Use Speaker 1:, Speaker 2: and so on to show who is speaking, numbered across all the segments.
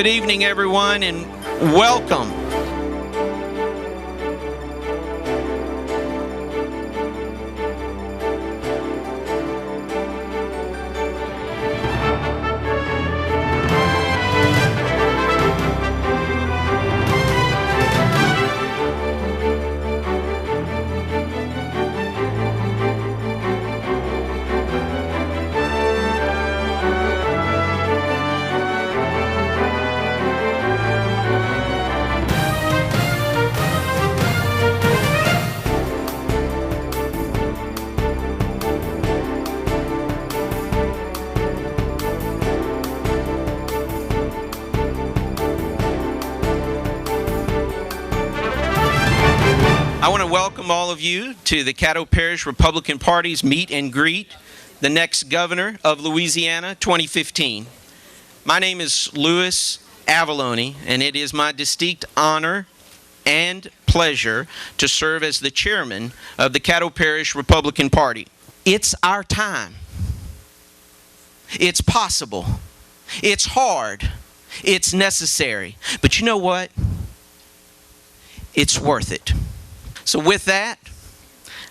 Speaker 1: Good evening, everyone, and welcome. I want to welcome all of you to the Caddo Parish Republican Party's meet and greet, the next governor of Louisiana 2015. My name is Louis Avalone, and it is my distinct honor and pleasure to serve as the chairman of the Caddo Parish Republican Party. It's our time. It's possible. It's hard. It's necessary. But you know what? It's worth it. So with that,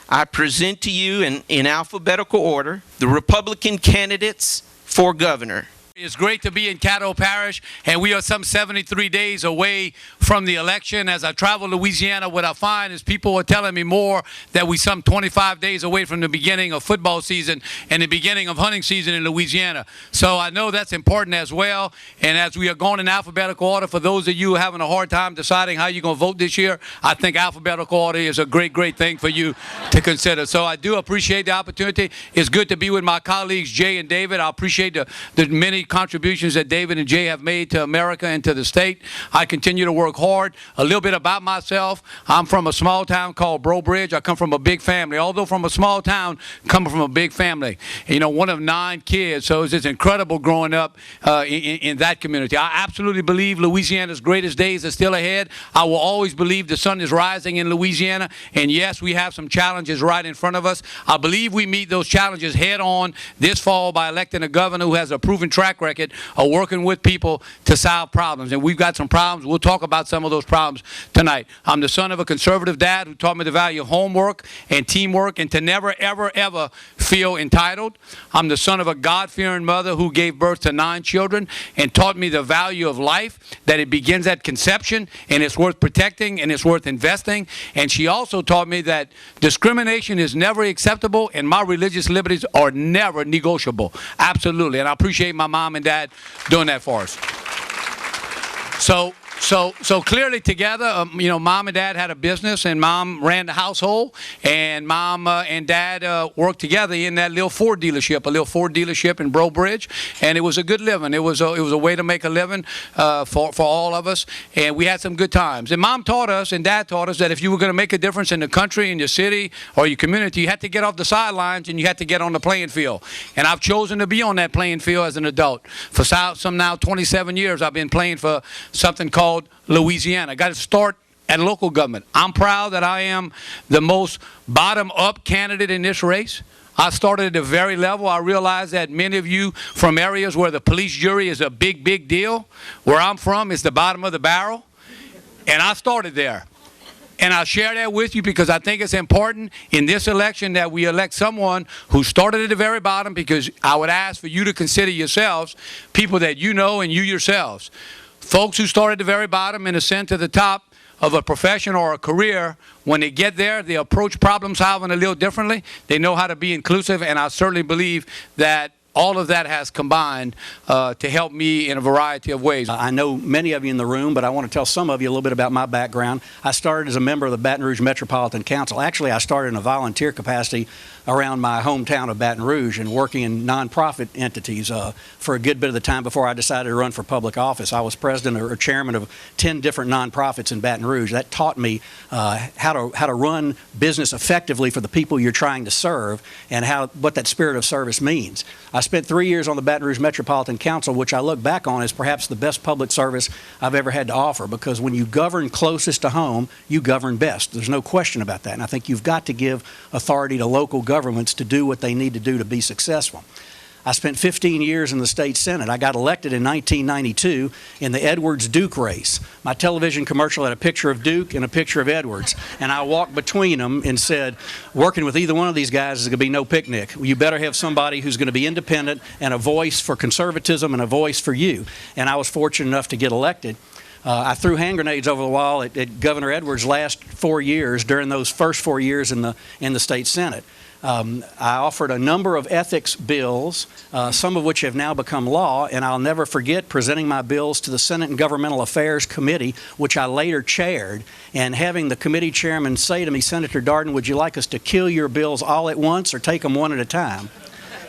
Speaker 1: I present to you in alphabetical order the Republican candidates for governor.
Speaker 2: It's great to be in Caddo Parish, and we are some 73 days away from the election. As I travel Louisiana, what I find is people are telling me more that we some 25 days away from the beginning of football season and the beginning of hunting season in Louisiana. So I know that's important as well. And as we are going in alphabetical order, for those of you having a hard time deciding how you're going to vote this year, I think alphabetical order is a great thing for you to consider. So I do appreciate the opportunity. It's good to be with my colleagues, Jay and David. I appreciate the many contributions that David and Jay have made to America and to the state. I continue to work hard. A little bit about myself. I'm from a small town called Breaux Bridge. I come from a big family. Although from a small town, coming from a big family. You know, one of 9 kids, so it's just incredible growing up in that community. I absolutely believe Louisiana's greatest days are still ahead. I will always believe the sun is rising in Louisiana, and yes, we have some challenges right in front of us. I believe we meet those challenges head on this fall by electing a governor who has a proven track record of working with people to solve problems. And we've got some problems. We'll talk about some of those problems tonight. I'm the son of a conservative dad who taught me the value of homework and teamwork and to never, ever, ever feel entitled. I'm the son of a God-fearing mother who gave birth to 9 children and taught me the value of life, that it begins at conception and it's worth protecting and it's worth investing. And she also taught me that discrimination is never acceptable and my religious liberties are never negotiable. Absolutely. And I appreciate my mom and dad doing that for us. So clearly together, you know, mom and dad had a business, and mom ran the household, and mom and dad worked together in that little Ford dealership in Breaux Bridge, and it was a good living. It was a way to make a living for all of us, and we had some good times. And mom taught us and dad taught us that if you were going to make a difference in the country, in your city, or your community, you had to get off the sidelines and you had to get on the playing field. And I've chosen to be on that playing field as an adult. For some now 27 years, I've been playing for something called Louisiana. I got to start at local government. I'm proud that I am the most bottom-up candidate in this race. I started at the very level. I realize that many of you from areas where the police jury is a big deal, where I'm from is the bottom of the barrel, and I started there. And I'll share that with you because I think it's important in this election that we elect someone who started at the very bottom, because I would ask for you to consider yourselves people that you know and you yourselves. Folks who start at the very bottom and ascend to the top of a profession or a career, when they get there, they approach problem solving a little differently. They know how to be inclusive, and I certainly believe that all of that has combined to help me in a variety of ways.
Speaker 3: I know many of you in the room, but I want to tell some of you a little bit about my background. I started as a member of the Baton Rouge Metropolitan Council. Actually, I started in a volunteer capacity around my hometown of Baton Rouge and working in nonprofit entities for a good bit of the time before I decided to run for public office. I was president or chairman of 10 different nonprofits in Baton Rouge. That taught me how to run business effectively for the people you're trying to serve and what that spirit of service means. I spent 3 years on the Baton Rouge Metropolitan Council, which I look back on as perhaps the best public service I've ever had to offer, because when you govern closest to home, you govern best. There's no question about that. And I think you've got to give authority to local governments to do what they need to do to be successful. I spent 15 years in the state Senate. I got elected in 1992 in the Edwards-Duke race. My television commercial had a picture of Duke and a picture of Edwards, and I walked between them and said, working with either one of these guys is going to be no picnic. You better have somebody who's going to be independent and a voice for conservatism and a voice for you. And I was fortunate enough to get elected. I threw hand grenades over the wall at Governor Edwards' last 4 years during those first 4 years in the state Senate. I offered a number of ethics bills, some of which have now become law, and I'll never forget presenting my bills to the Senate and Governmental Affairs Committee, which I later chaired, and having the committee chairman say to me, Senator Darden, would you like us to kill your bills all at once or take them one at a time?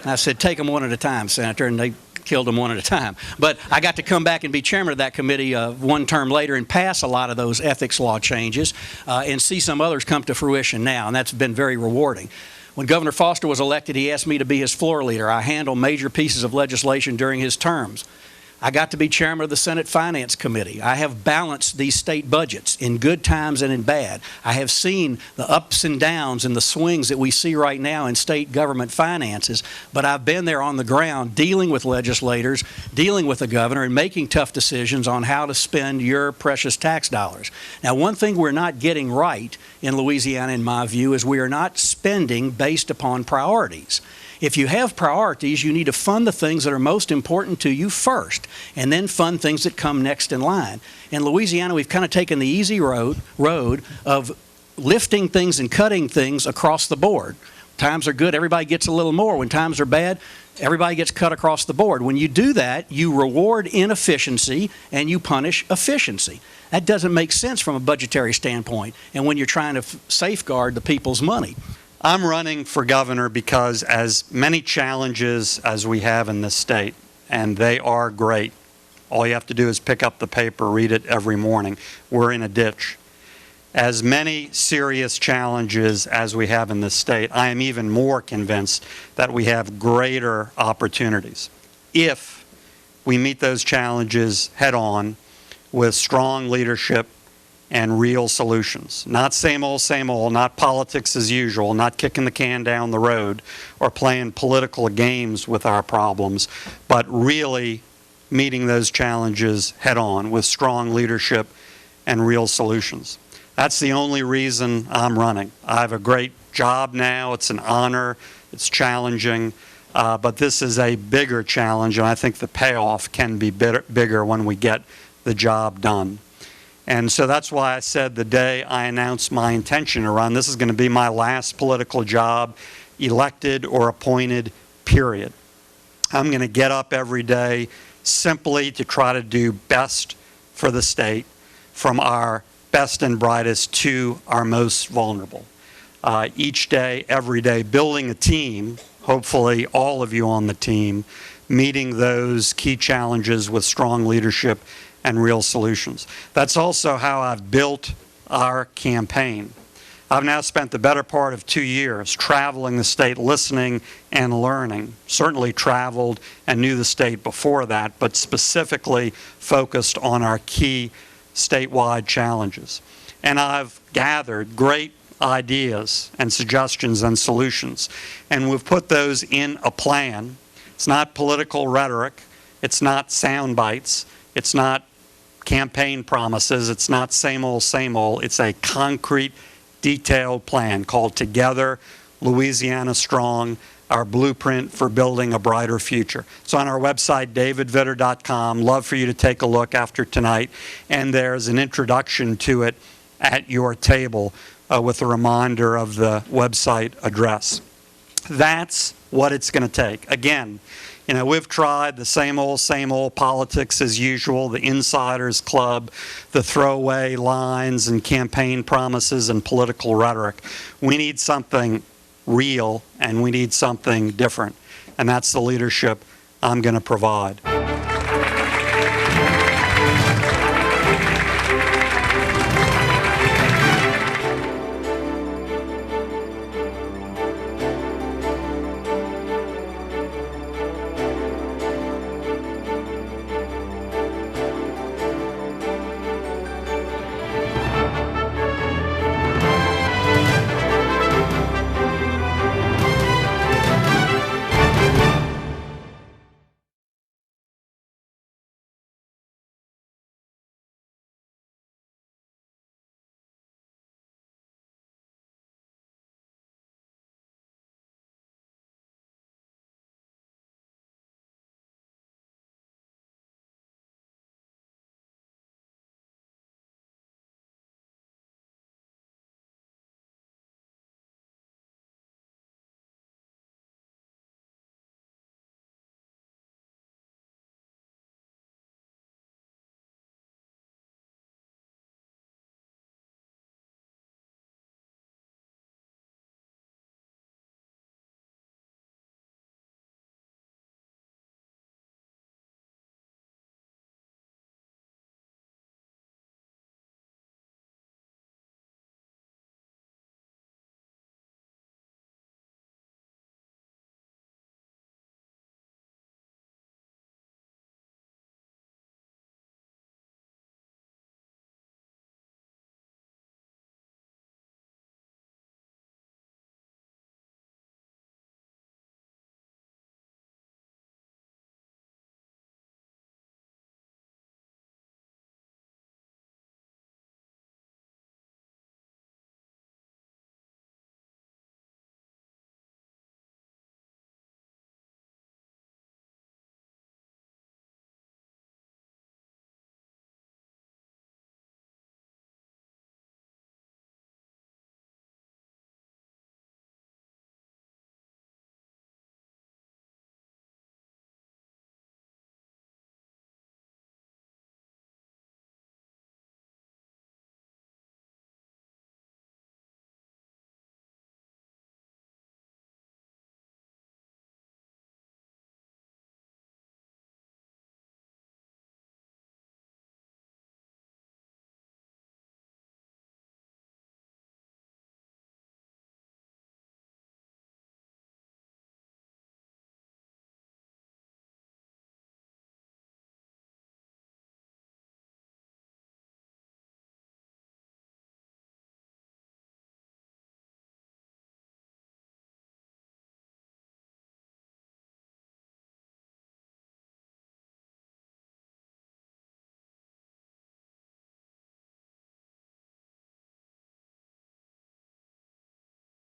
Speaker 3: And I said, take them one at a time, Senator, and they killed them one at a time. But I got to come back and be chairman of that committee one term later and pass a lot of those ethics law changes and see some others come to fruition now, and that's been very rewarding. When Governor Foster was elected, he asked me to be his floor leader. I handled major pieces of legislation during his terms. I got to be chairman of the Senate Finance Committee. I have balanced these state budgets in good times and in bad. I have seen the ups and downs and the swings that we see right now in state government finances, but I've been there on the ground dealing with legislators, dealing with the governor, and making tough decisions on how to spend your precious tax dollars. Now, one thing we're not getting right in Louisiana, in my view, is we are not spending based upon priorities. If you have priorities, you need to fund the things that are most important to you first, and then fund things that come next in line. In Louisiana, we've kind of taken the easy road of lifting things and cutting things across the board. Times are good, everybody gets a little more. When times are bad, everybody gets cut across the board. When you do that, you reward inefficiency and you punish efficiency. That doesn't make sense from a budgetary standpoint, and when you're trying to safeguard the people's money.
Speaker 4: I'm running for governor because as many challenges as we have in this state, and they are great, all you have to do is pick up the paper, read it every morning. We're in a ditch. As many serious challenges as we have in this state, I am even more convinced that we have greater opportunities if we meet those challenges head on with strong leadership and real solutions. Not same old, not politics as usual, not kicking the can down the road or playing political games with our problems, but really meeting those challenges head on with strong leadership and real solutions. That's the only reason I'm running. I have a great job now. It's an honor. It's challenging. But this is a bigger challenge, and I think the payoff can be bigger when we get the job done. And so that's why I said the day I announced my intention to run, this is going to be my last political job, elected or appointed, period. I'm going to get up every day simply to try to do best for the state, from our best and brightest to our most vulnerable. Each day, every day, building a team, hopefully all of you on the team, meeting those key challenges with strong leadership and real solutions. That's also how I've built our campaign. I've now spent the better part of 2 years traveling the state, listening and learning. Certainly traveled and knew the state before that, but specifically focused on our key statewide challenges. And I've gathered great ideas and suggestions and solutions, and we've put those in a plan. It's not political rhetoric. It's not sound bites. It's not campaign promises. It's not same old, same old. It's a concrete, detailed plan called Together, Louisiana Strong, our blueprint for building a brighter future. It's on our website, davidvitter.com. Love for you to take a look after tonight. And there's an introduction to it at your table with a reminder of the website address. That's what it's going to take. Again, you know, we've tried the same old politics as usual, the insiders club, the throwaway lines and campaign promises and political rhetoric. We need something real, and we need something different. And that's the leadership I'm going to provide.